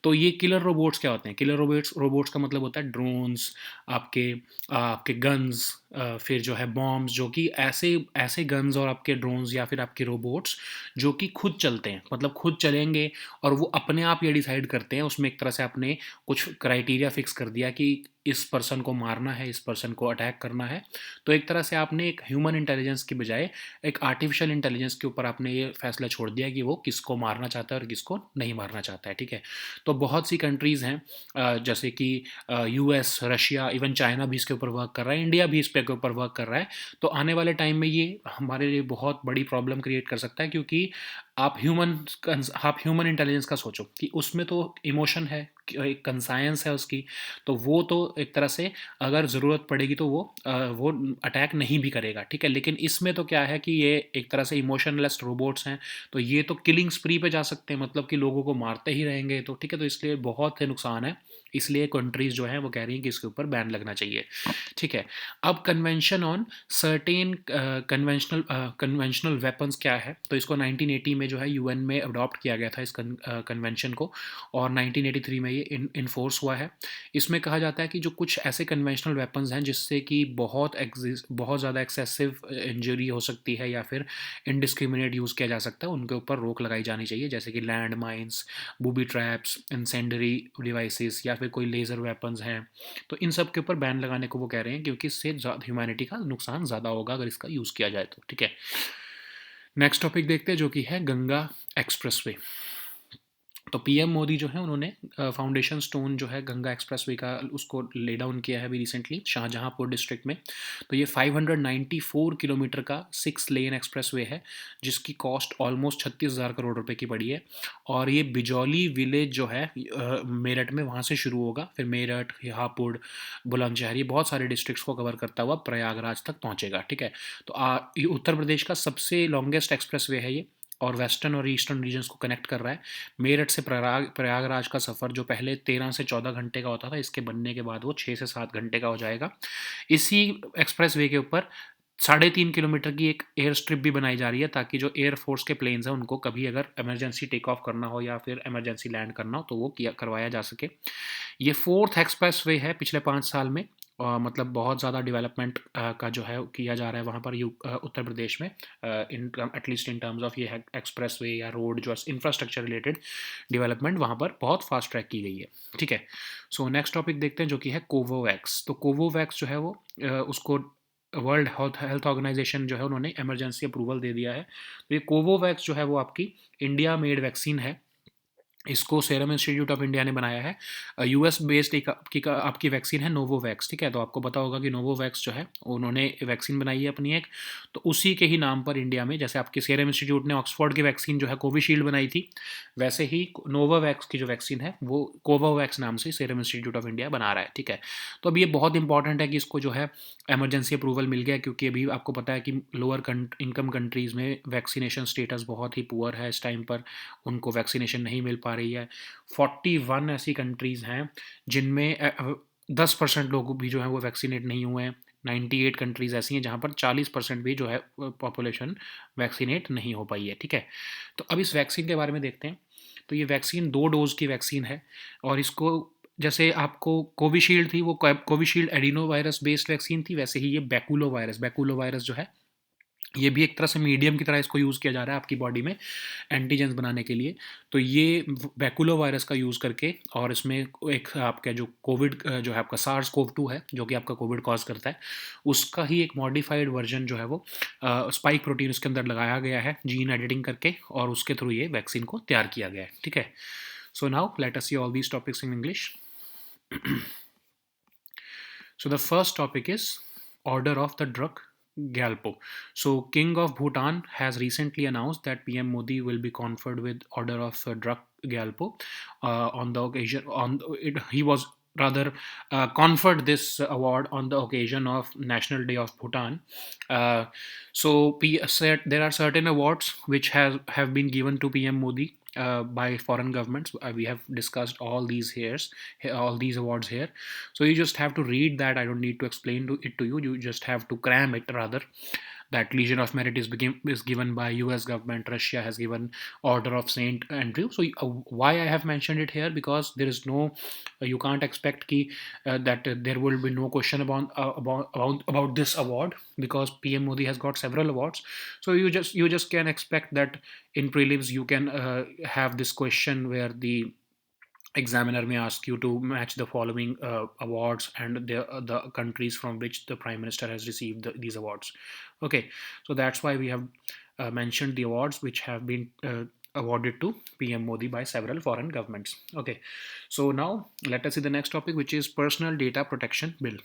तो ये किलर रोबोट्स क्या होते हैं? किलर रोबोट्स रोबोट्स का मतलब होता है ड्रोन्स, आपके आपके गन्स, फिर जो है बॉम्ब्स, जो कि ऐसे ऐसे गन्स और आपके ड्रोन्स या फिर आपके रोबोट्स जो कि खुद चलते हैं, मतलब खुद चलेंगे, और वो अपने आप ये डिसाइड करते हैं, उसमें एक तरह से आपने कुछ क्राइटेरिया फिक्स कर दिया कि इस पर्सन को मारना है, इस पर्सन को अटैक करना है। तो एक तरह से आपने एक ह्यूमन इंटेलिजेंस की बजाय एक आर्टिफिशियल इंटेलिजेंस के ऊपर आपने ये फैसला छोड़ दिया कि वो किसको मारना चाहता है और किसको नहीं मारना चाहता है, ठीक है। तो बहुत सी कंट्रीज़ हैं, जैसे कि यूएस, रशिया, इवन चाइना भी इसके ऊपर वर्क कर रहा है, इंडिया भी इस पे के ऊपर वर्क कर रहा है। तो आने वाले टाइम में ये हमारे लिए बहुत बड़ी प्रॉब्लम क्रिएट कर सकता है, क्योंकि आप ह्यूमन इंटेलिजेंस का सोचो कि उसमें तो इमोशन है, एक कंसायंस है उसकी, तो वो तो एक तरह से अगर ज़रूरत पड़ेगी तो वो अटैक नहीं भी करेगा, ठीक है। लेकिन इसमें तो क्या है कि ये एक तरह से इमोशनलेस रोबोट्स हैं, तो ये तो किलिंग स्प्री पे जा सकते हैं, मतलब कि लोगों को मारते ही रहेंगे, तो ठीक है। तो इसलिए बहुत से नुकसान है, इसलिए कंट्रीज़ जो हैं वो कह रही हैं कि इसके ऊपर बैन लगना चाहिए, ठीक है। अब convention on certain conventional weapons क्या है, तो इसको 1980 में जो है यूएन में अडॉप्ट किया गया था इस कन्वेंशन को, और 1983 में ये इन्फोर्स हुआ है। इसमें कहा जाता है कि जो कुछ ऐसे कन्वेंशनल वेपन्स हैं जिससे कि बहुत ज़्यादा एक्सेसिव इंजरी हो सकती है या फिर इनडिस्क्रिमिनेट यूज़ किया जा सकता है, उनके ऊपर रोक लगाई जानी चाहिए, जैसे कि land mines, booby traps, incendiary devices, या फिर कोई लेज़र वेपन्स हैं। तो इन सब के ऊपर बैन लगाने को वो कह रहे हैं, क्योंकि इससे ह्यूमैनिटी का नुकसान ज़्यादा होगा अगर इसका यूज़ किया जाए तो, ठीक है। नेक्स्ट टॉपिक देखते हैं जो कि है गंगा एक्सप्रेसवे। तो पीएम मोदी जो है उन्होंने फाउंडेशन स्टोन जो है गंगा एक्सप्रेसवे का उसको ले डाउन किया है अभी रिसेंटली शाहजहांपुर डिस्ट्रिक्ट में। तो ये 594 किलोमीटर का 6 लेन एक्सप्रेसवे है, जिसकी कॉस्ट ऑलमोस्ट 36,000 करोड़ रुपए की पड़ी है, और ये बिजौली विलेज जो है मेरठ में, वहाँ से शुरू होगा, फिर मेरठ, हापुड़, बुलंदशहर, ये बहुत सारे डिस्ट्रिक्ट्स को कवर करता हुआ प्रयागराज तक पहुँचेगा, ठीक है। तो ये उत्तर प्रदेश का सबसे लॉन्गेस्ट एक्सप्रेसवे है ये, और वेस्टर्न और ईस्टर्न रीजन्स को कनेक्ट कर रहा है। मेरठ से प्रयागराज का सफ़र जो पहले 13 से 14 घंटे का होता था, इसके बनने के बाद वो 6 से 7 घंटे का हो जाएगा। इसी एक्सप्रेस वे के ऊपर 3.5 किलोमीटर की एक एयर स्ट्रिप भी बनाई जा रही है, ताकि जो एयर फोर्स के प्लेन्स हैं उनको कभी अगर इमरजेंसी टेक ऑफ करना हो या फिर इमरजेंसी लैंड करना हो तो वो करवाया जा सके। ये फोर्थ एक्सप्रेस वे है पिछले 5 साल में, मतलब बहुत ज़्यादा डेवलपमेंट का जो है किया जा रहा है वहाँ पर उत्तर प्रदेश में, in at least in terms of ये एक्सप्रेस वे या रोड जो इंफ्रास्ट्रक्चर रिलेटेड डेवलपमेंट वहाँ पर बहुत फास्ट ट्रैक की गई है, ठीक है। सो नेक्स्ट टॉपिक देखते हैं जो कि है कोवोवैक्स। तो कोवोवैक्स जो है वो उसको वर्ल्ड हेल्थ ऑर्गेनाइजेशन जो है उन्होंने इमरजेंसी अप्रूवल दे दिया है। तो ये कोवोवैक्स जो है वो आपकी इंडिया मेड वैक्सीन है, इसको सीरम इंस्टीट्यूट ऑफ इंडिया ने बनाया है। यूएस बेस्ड एक आपकी वैक्सीन है नोवोवैक्स, ठीक है। तो आपको पता होगा कि नोवोवैक्स जो है उन्होंने वैक्सीन बनाई है अपनी एक, तो उसी के ही नाम पर इंडिया में, जैसे आपके सीरम इंस्टीट्यूट ने ऑक्सफोर्ड की वैक्सीन जो है कोविशील्ड बनाई थी, वैसे ही नोवोवैक्स की जो वैक्सीन है वो कोवोवैक्स नाम से सीरम इंस्टीट्यूट ऑफ इंडिया बना रहा है, ठीक है। तो अब ये बहुत इंपॉर्टेंट है कि इसको जो है एमरजेंसी अप्रूवल मिल गया, क्योंकि अभी आपको पता है कि लोअर इनकम कंट्रीज़ में वैक्सीनेशन स्टेटस बहुत ही पुअर है इस टाइम पर, उनको वैक्सीनेशन नहीं मिल पा पा रही है। 41 ऐसी कंट्रीज़ हैं जिनमें 10% लोग भी जो हैं वो वैक्सीनेट नहीं हुए हैं। 98 कंट्रीज़ ऐसी हैं जहाँ पर 40% भी जो है पॉपुलेशन वैक्सीनेट नहीं हो पाई है, ठीक है? तो अब इस वैक्सीन के बारे में देखते हैं। तो ये वैक्सीन 2 डोज़ की वैक्सीन है और इसको जैसे आपको कोविशील्ड थी, वो Covishield adeno virus based vaccine थी, वैसे ही ये बैकुलो वायरस जो है, ये भी एक तरह से मीडियम की तरह इसको यूज़ किया जा रहा है आपकी बॉडी में एंटीजेंस बनाने के लिए। तो ये बैकुलो वायरस का यूज़ करके और इसमें एक आपका जो कोविड जो है आपका सार्स कोव 2 है, जो कि आपका कोविड कॉज करता है, उसका ही एक मॉडिफाइड वर्जन जो है वो स्पाइक प्रोटीन उसके अंदर लगाया गया है जीन एडिटिंग करके, और उसके थ्रू ये वैक्सीन को तैयार किया गया है, ठीक है? So now let us see all these topics in English. So the first topic is order of the drug Gyalpo. So King of Bhutan has recently announced that PM Modi will be conferred with order of drug Gyalpo on the occasion. He was rather conferred this award on the occasion of National Day of Bhutan. Uh, said there are certain awards which have been given to PM Modi by foreign governments. We have discussed all these awards here. So you just have to read that. I don't need to explain it to you. You just have to cram it rather. That Legion of Merit is given by US government. Russia has given Order of Saint Andrew. So why I have mentioned it here, because there is no you can't expect that there will be no question about this award, because PM Modi has got several awards. So you just can expect that in prelims you can have this question where the examiner may ask you to match the following awards and the countries from which the prime minister has received these awards. Okay, so that's why we have mentioned the awards which have been awarded to PM Modi by several foreign governments. Okay, so now let us see the next topic, which is Personal Data Protection Bill.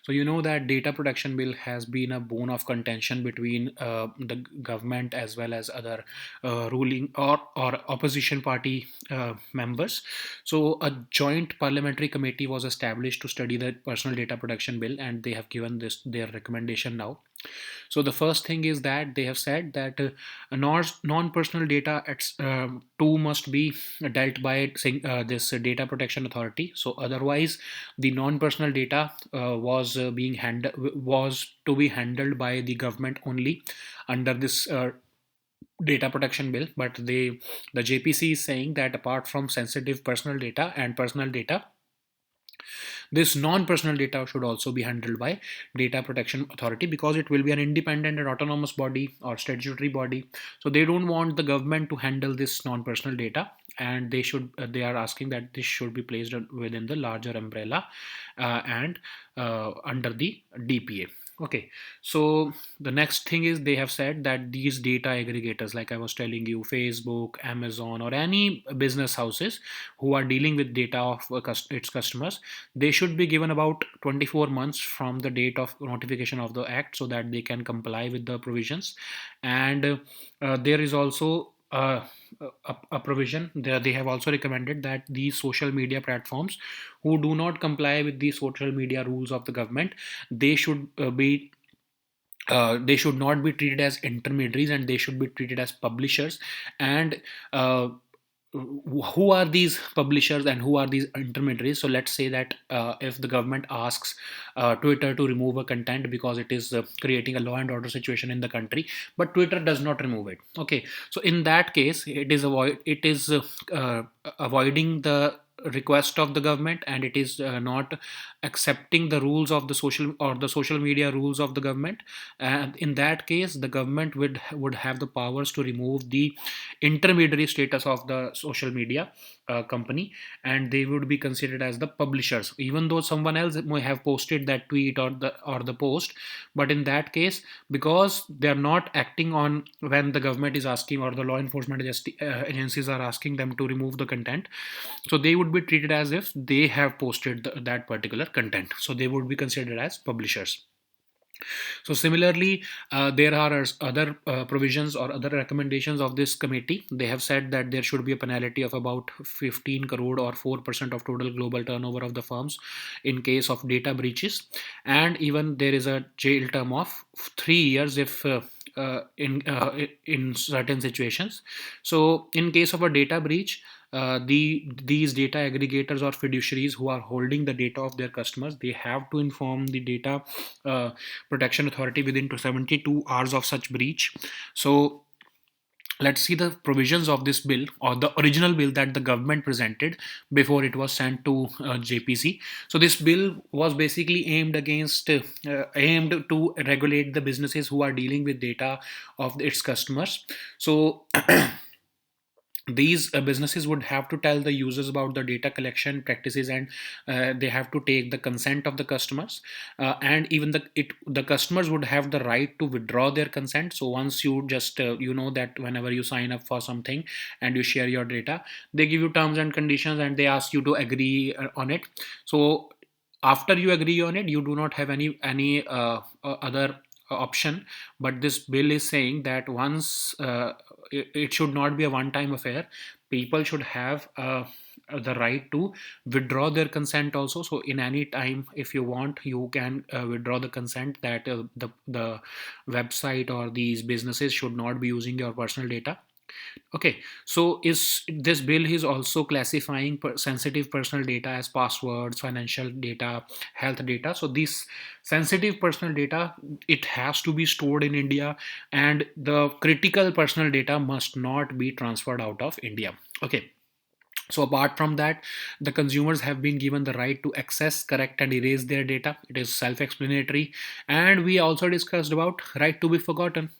So you know that data protection bill has been a bone of contention between the government as well as other ruling or opposition party members. So a joint parliamentary committee was established to study the personal data protection bill, and they have given this their recommendation now. So the first thing is that they have said that non-personal data too must be dealt by this data protection authority. So otherwise, the non-personal data was to be handled by the government only under this data protection bill. But the JPC is saying that apart from sensitive personal data and personal data, this non-personal data should also be handled by data protection authority, because it will be an independent and autonomous body or statutory body. So they don't want the government to handle this non-personal data, and they are asking that this should be placed within the larger umbrella and under the DPA. Okay, so the next thing is they have said that these data aggregators, like I was telling you, Facebook, Amazon, or any business houses who are dealing with data of its customers, they should be given about 24 months from the date of notification of the act, so that they can comply with the provisions. And there is also a provision there. They have also recommended that these social media platforms who do not comply with the social media rules of the government, they should they should not be treated as intermediaries, and they should be treated as publishers. And who are these publishers and who are these intermediaries? So let's say that if the government asks Twitter to remove a content because it is creating a law and order situation in the country, but Twitter does not remove it. Okay, so in that case, it is avoiding the request of the government, and it is not accepting the rules of the social media rules of the government. And in that case, the government would have the powers to remove the intermediary status of the social media company, and they would be considered as the publishers, even though someone else may have posted that tweet or the post. But in that case, because they are not acting on when the government is asking, or the law enforcement agencies are asking them to remove the content, so they would be treated as if they have posted that particular content, so they would be considered as publishers. So similarly, there are other provisions or other recommendations of this committee. They have said that there should be a penalty of about 15 crore or 4% of total global turnover of the firms in case of data breaches, and even there is a jail term of 3 years if in certain situations. So in case of a data breach, these data aggregators or fiduciaries who are holding the data of their customers, they have to inform the data uh, protection authority within 72 hours of such breach. So let's see the provisions of this bill, or the original bill that the government presented before it was sent to JPC. So this bill was basically aimed to regulate the businesses who are dealing with data of its customers. So these businesses would have to tell the users about the data collection practices, and they have to take the consent of the customers, and even the customers would have the right to withdraw their consent. So once you just you know that whenever you sign up for something and you share your data, they give you terms and conditions and they ask you to agree on it. So after you agree on it, you do not have any other option. But this bill is saying that once it should not be a one time affair. People should have the right to withdraw their consent also. So in any time, if you want, you can withdraw the consent that the website or these businesses should not be using your personal data. Okay, so is this bill is also classifying sensitive personal data as passwords, financial data, health data. So this sensitive personal data, it has to be stored in India, and the critical personal data must not be transferred out of India. Okay, so apart from that, the consumers have been given the right to access, correct, and erase their data. It is self-explanatory. And we also discussed about right to be forgotten.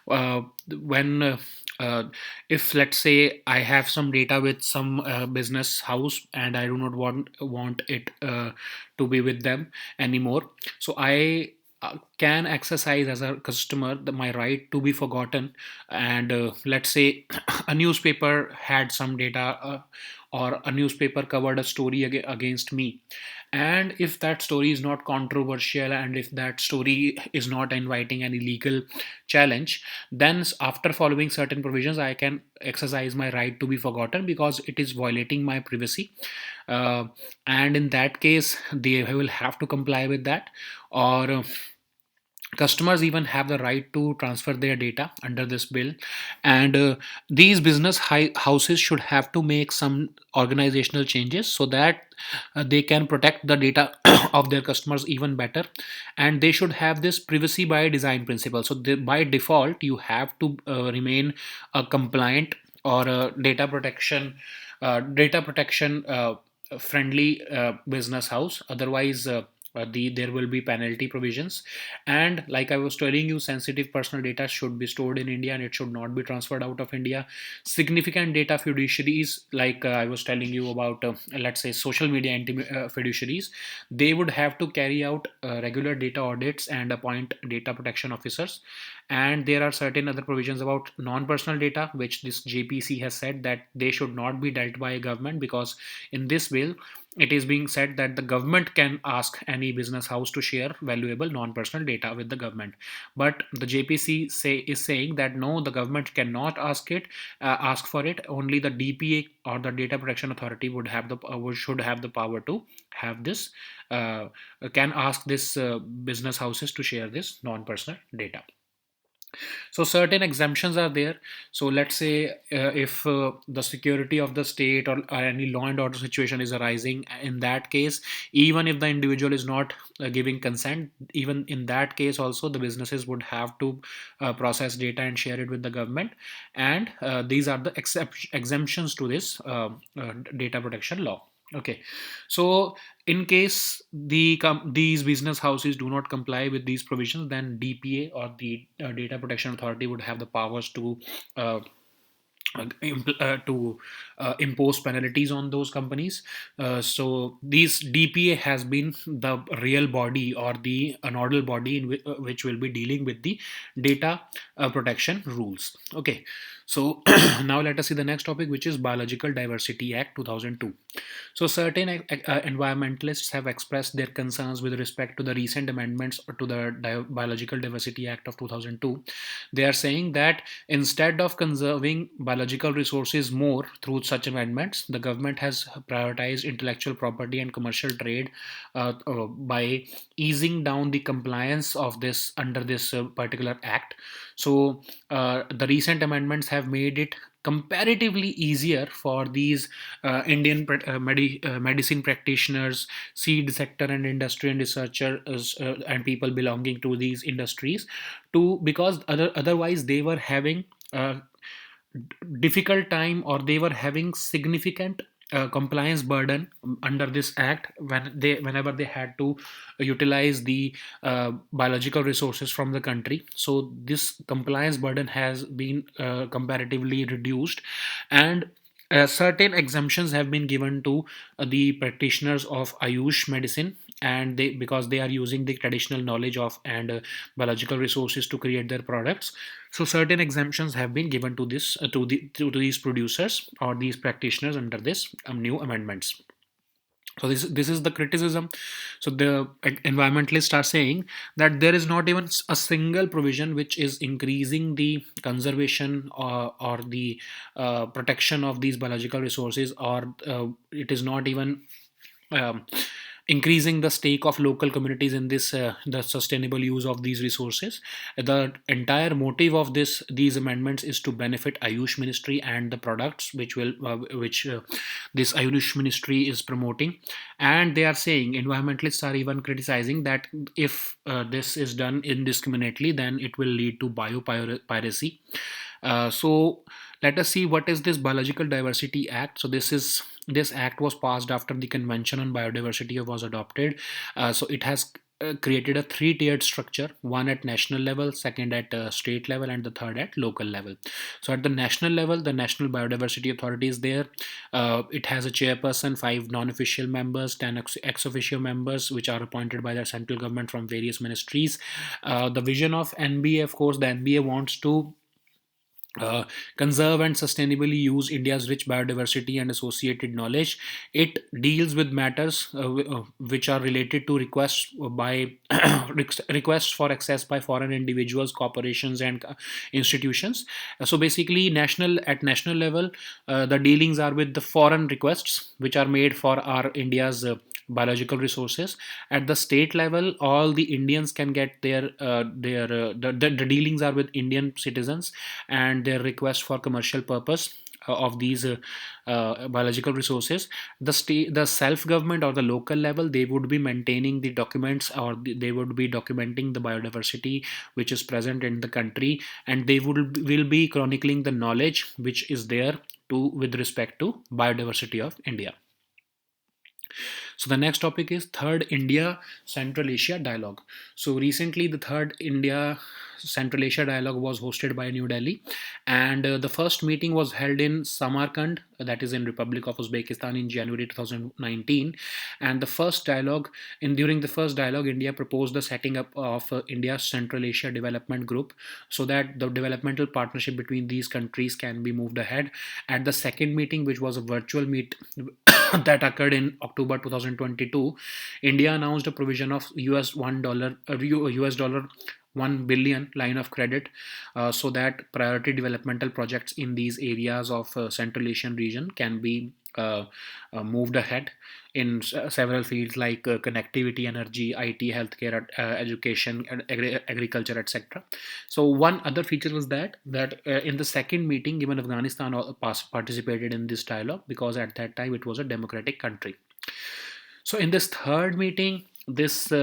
When uh, if let's say I have some data with some business house and I do not want it to be with them anymore, so I can exercise as a customer my right to be forgotten. And let's say a newspaper had some data, or a newspaper covered a story against me, and if that story is not controversial and if that story is not inviting any legal challenge, then after following certain provisions I can exercise my right to be forgotten because it is violating my privacy. uh, and in that case they will have to comply with that. Or customers even have the right to transfer their data under this bill. And these business houses should have to make some organizational changes so that they can protect the data of their customers even better. And they should have this privacy by design principle. So by default you have to remain a compliant or a data protection friendly business house. Otherwise there will be penalty provisions. And like I was telling you, sensitive personal data should be stored in India and it should not be transferred out of India. Significant data fiduciaries, like I was telling you about, let's say social media fiduciaries, they would have to carry out regular data audits and appoint data protection officers. And there are certain other provisions about non-personal data which this JPC has said that they should not be dealt by a government, because in this bill it is being said that the government can ask any business house to share valuable non-personal data with the government. But the JPC is saying that no, the government cannot ask for it. Only the DPA or the Data Protection Authority should have the power to have this, uh, can ask this business houses to share this non-personal data. So certain exemptions are there. So let's say if the security of the state, or any law and order situation is arising, in that case, even if the individual is not giving consent, even in that case also the businesses would have to process data and share it with the government. And these are the exemptions to this data protection law. Okay, so in case these business houses do not comply with these provisions, then DPA or the Data Protection Authority would have the powers to uh, impose penalties on those companies. So these DPA has been the real body or the nodal body which will be dealing with the data protection rules. Okay, so now let us see the next topic, which is Biological Diversity Act 2002. So, certain environmentalists have expressed their concerns with respect to the recent amendments to the Biological Diversity Act of 2002. They are saying that instead of conserving biological resources more through such amendments, the government has prioritized intellectual property and commercial trade by easing down the compliance of this under this particular act. So the recent amendments have made it comparatively easier for these Indian medicine practitioners, seed sector and industry and researchers and people belonging to these industries to, because otherwise they were having uh, difficult time, or they were having significant compliance burden under this act whenever they had to utilize the biological resources from the country. So this compliance burden has been comparatively reduced, and certain exemptions have been given to the practitioners of Ayush medicine, and they, because they are using the traditional knowledge of and biological resources to create their products. So certain exemptions have been given to this to these producers or these practitioners under this new amendments. So this is the criticism. So the environmentalists are saying that there is not even a single provision which is increasing the conservation or the protection of these biological resources, or it is not even um, increasing the stake of local communities in this the sustainable use of these resources. The entire motive of these amendments is to benefit Ayush ministry and the products which this Ayush ministry is promoting. And they are saying, environmentalists are even criticizing that if this is done indiscriminately, then it will lead to biopiracy. So let us see what is this Biological Diversity Act. So this act was passed after the Convention on Biodiversity was adopted. So it has created a three-tiered structure: one at national level, second at state level, and the third at local level. So at the national level, the National Biodiversity Authority is there. It has a chairperson, five non-official members, 10 ex-officio members, which are appointed by the central government from various ministries. The vision of NBA, of course, the NBA wants to uh, conserve and sustainably use India's rich biodiversity and associated knowledge. It deals with matters which are related to requests by requests for access by foreign individuals, corporations, and institutions. So basically, national level, the dealings are with the foreign requests which are made for our India's biological resources. At the state level, all the Indians can get the dealings are with Indian citizens and their request for commercial purpose of these biological resources. The self government or the local level, they would be maintaining the documents, or they would be documenting the biodiversity which is present in the country, and they will be chronicling the knowledge which is there to with respect to biodiversity of India. So the next topic is Third India Central Asia Dialogue. So recently, the Third India Central Asia Dialogue was hosted by New Delhi, and the first meeting was held in Samarkand, that is in Republic of Uzbekistan, in January 2019. And the first dialogue, in during the first dialogue, India proposed the setting up of India's Central Asia Development Group, so that the developmental partnership between these countries can be moved ahead. At the second meeting, which was a virtual meet that occurred in October 2022, India announced a provision of US dollar 1 billion line of credit, so that priority developmental projects in these areas of Central Asian region can be moved ahead in several fields like connectivity, energy, IT, healthcare, education, agriculture, etc. So one other feature was that in the second meeting, even Afghanistan participated in this dialogue, because at that time it was a democratic country. So in this third meeting, this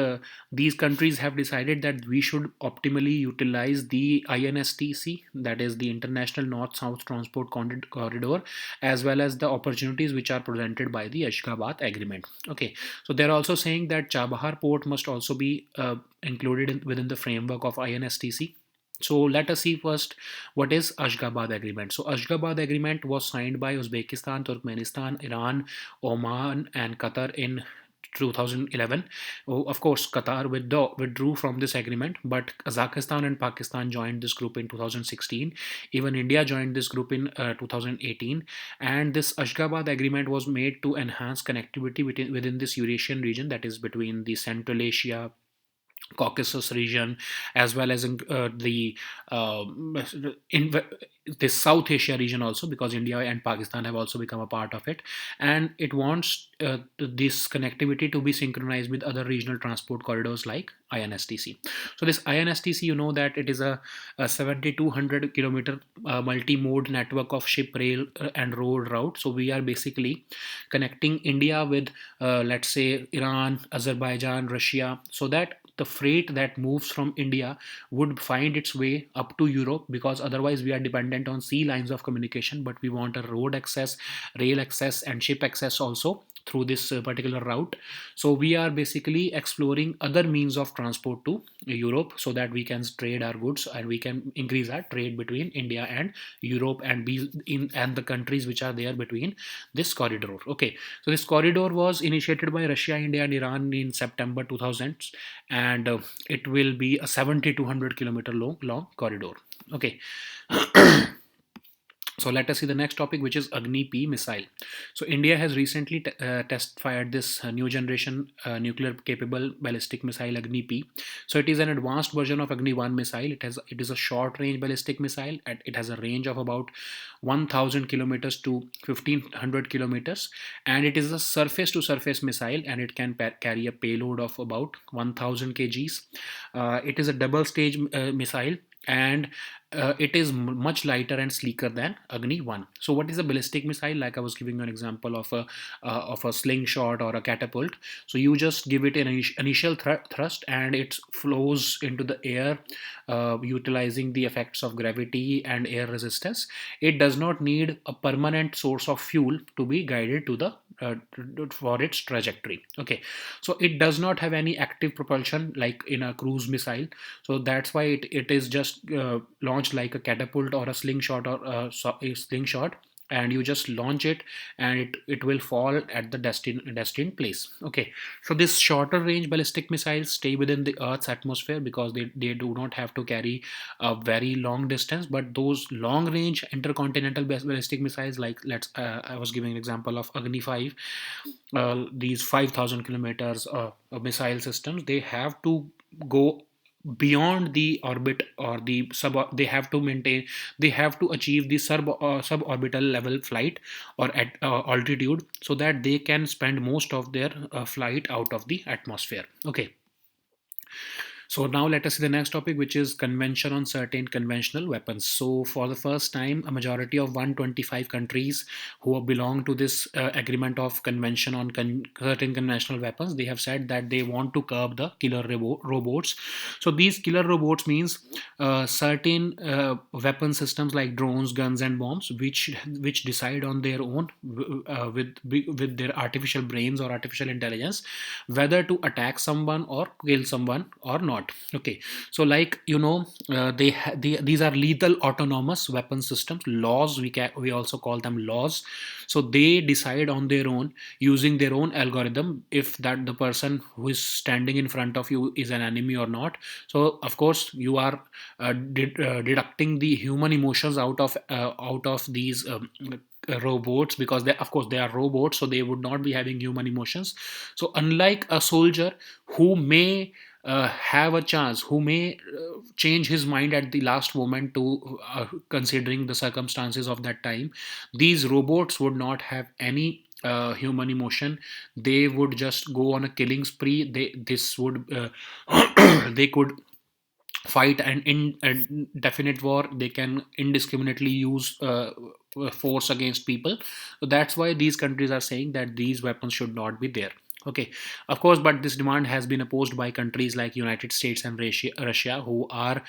these countries have decided that we should optimally utilize the INSTC, that is the International North-South Transport Corridor, as well as the opportunities which are presented by the Ashgabat Agreement. Okay, so they're also saying that Chabahar Port must also be included within the framework of INSTC. So let us see first what is Ashgabat Agreement. So Ashgabat Agreement was signed by Uzbekistan, Turkmenistan, Iran, Oman, and Qatar in 2011. Oh, of course, Qatar withdrew from this agreement, but Kazakhstan and Pakistan joined this group in 2016. Even India joined this group in 2018. And this Ashgabat Agreement was made to enhance connectivity within this Eurasian region, that is between the Central Asia, Caucasus region, as well as in, in the South Asia region also, because India and Pakistan have also become a part of it, and it wants this connectivity to be synchronized with other regional transport corridors like INSTC. So this INSTC, you know that it is a 7,200 kilometer multi-mode network of ship, rail, and road route. So we are basically connecting India with, let's say, Iran, Azerbaijan, Russia, so that the freight that moves from India would find its way up to Europe, because otherwise we are dependent on sea lines of communication, but we want a road access, rail access, and ship access also through this particular route. So we are basically exploring other means of transport to Europe, so that we can trade our goods and we can increase our trade between India and Europe, and be in and the countries which are there between this corridor. Okay, so this corridor was initiated by Russia, India, and Iran in September 2000, and it will be a 7,200 kilometer long corridor. Okay. So let us see the next topic, which is Agni P missile. So India has recently test fired this new generation nuclear capable ballistic missile Agni P. So it is an advanced version of Agni 1 missile. It is a short range ballistic missile, and it has a range of about 1,000 kilometers to 1,500 kilometers, and it is a surface to surface missile, and it can carry a payload of about 1,000 kgs. It is a double stage missile, and it is much lighter and sleeker than Agni 1. So what is a ballistic missile? Like I was giving you an example of a slingshot or a catapult. So you just give it an initial thrust, and it flows into the air, utilizing the effects of gravity and air resistance. It does not need a permanent source of fuel to be guided to the for its trajectory. Okay, so it does not have any active propulsion like in a cruise missile. So that's why it is just launched like a catapult or a slingshot, or a slingshot, and you just launch it, and it will fall at the destined place. Okay, so this shorter range ballistic missiles stay within the Earth's atmosphere, because they do not have to carry a very long distance. But those long range intercontinental ballistic missiles, like I was giving an example of Agni 5, these 5,000 kilometers missile systems, they have to go beyond the orbit, or the sub they have to maintain, they have to achieve the suborbital level flight, or at altitude, so that they can spend most of their flight out of the atmosphere. Okay, so now let us see the next topic, which is Convention on Certain Conventional Weapons. So for the first time, a majority of 125 countries who belong to this agreement of Convention on Certain Conventional Weapons, they have said that they want to curb the killer robots. So these killer robots means certain weapon systems like drones, guns, and bombs, which decide on their own, with their artificial brains or artificial intelligence, whether to attack someone or kill someone or not. Okay, so like these are lethal autonomous weapon systems. Laws, we also call them laws. So they decide on their own, using their own algorithm, if that the person who is standing in front of you is an enemy or not. So of course you are deducting the human emotions out of these robots, because they, of course, they are robots, so they would not be having human emotions. So unlike a soldier who may have a chance, who may change his mind at the last moment to considering the circumstances of that time, these robots would not have any human emotion. They would just go on a killing spree. This would they could fight an indefinite war. They can indiscriminately use force against people. So that's why these countries are saying that these weapons should not be there. Okay, of course, but this demand has been opposed by countries like United States and Russia, who are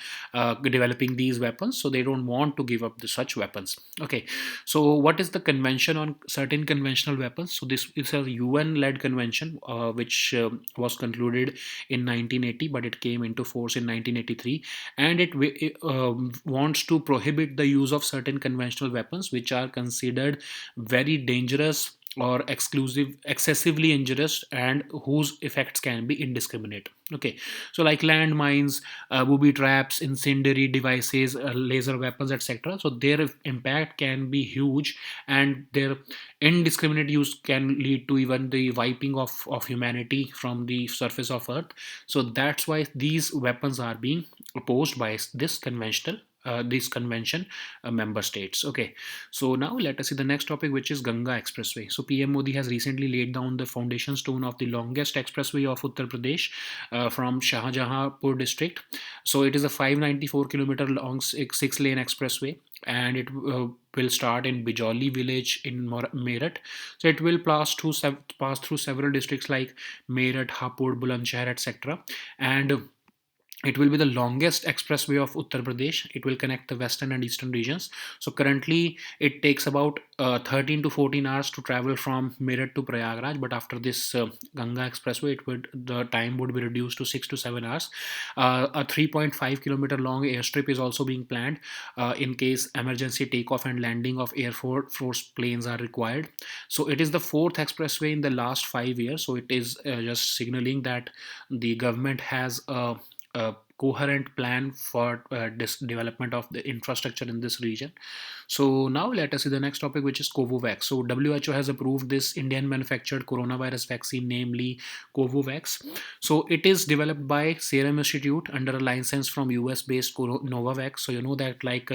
developing these weapons, so they don't want to give up such weapons. Okay, so what is the Convention on Certain Conventional Weapons? So this is a UN-led convention, which was concluded in 1980, but it came into force in 1983, and it wants to prohibit the use of certain conventional weapons which are considered very dangerous or excessively injurious, and whose effects can be indiscriminate. Okay, so like landmines, booby traps, incendiary devices, laser weapons, etc. So their impact can be huge, and their indiscriminate use can lead to even the wiping of humanity from the surface of earth. So that's why these weapons are being opposed by this convention member states. Okay, so now let us see the next topic, which is Ganga Expressway. So PM Modi has recently laid down the foundation stone of the longest expressway of Uttar Pradesh, from Shahjahanpur district. So it is a 594-kilometer long six-lane expressway, and it will start in Bijoli village in Meerut. So it will pass through several districts like Meerut, Hapur, Bulandshahr, etc. And it will be the longest expressway of Uttar Pradesh. It will connect the western and eastern regions. So currently, it takes about 13 to 14 hours to travel from Meerut to Prayagraj. But after this Ganga Expressway, the time would be reduced to 6 to 7 hours. A 3.5-kilometer long airstrip is also being planned in case emergency takeoff and landing of Air Force planes are required. So it is the fourth expressway in the last 5 years. So it is just signaling that the government has a coherent plan for this development of the infrastructure in this region. So now let us see the next topic, which is Covovax. So WHO has approved this Indian manufactured coronavirus vaccine, namely Covovax. So it is developed by Serum Institute under a license from US based Novavax. So you know that like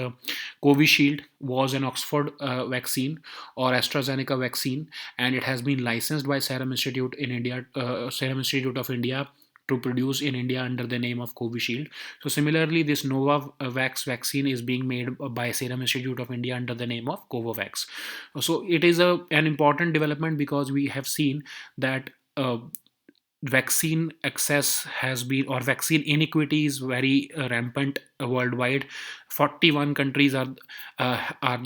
Covishield was an Oxford vaccine or AstraZeneca vaccine, and it has been licensed by Serum Institute in India, Serum Institute of India, to produce in India under the name of Covishield. So similarly, this Novavax vaccine is being made by Serum Institute of India under the name of Covovax. So it is an important development because we have seen that vaccine access has been, or vaccine inequity is very rampant worldwide. 41 countries are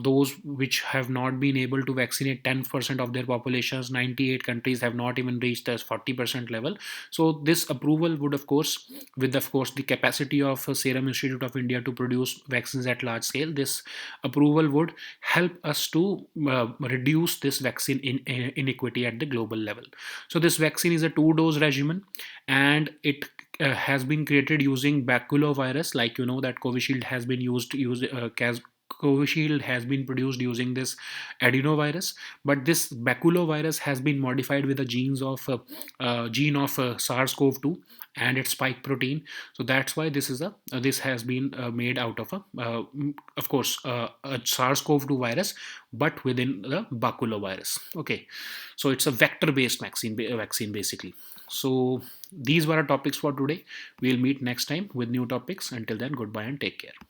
those which have not been able to vaccinate 10% of their populations. 98 countries have not even reached the 40% level. So this approval would, of course, with of course the capacity of Serum Institute of India to produce vaccines at large scale, this approval would help us to reduce this vaccine inequity at the global level. So this vaccine is a two-dose regimen, and it has been created using baculovirus. Like you know that Covishield has been Covishield has been produced using this adenovirus, but this baculovirus has been modified with the gene of SARS-CoV-2 and its spike protein. So that's why this has been made out of of course, a SARS-CoV-2 virus, but within the baculovirus. Okay, so it's a vector-based vaccine basically. So these were our topics for today. We'll meet next time with new topics. Until then, goodbye and take care.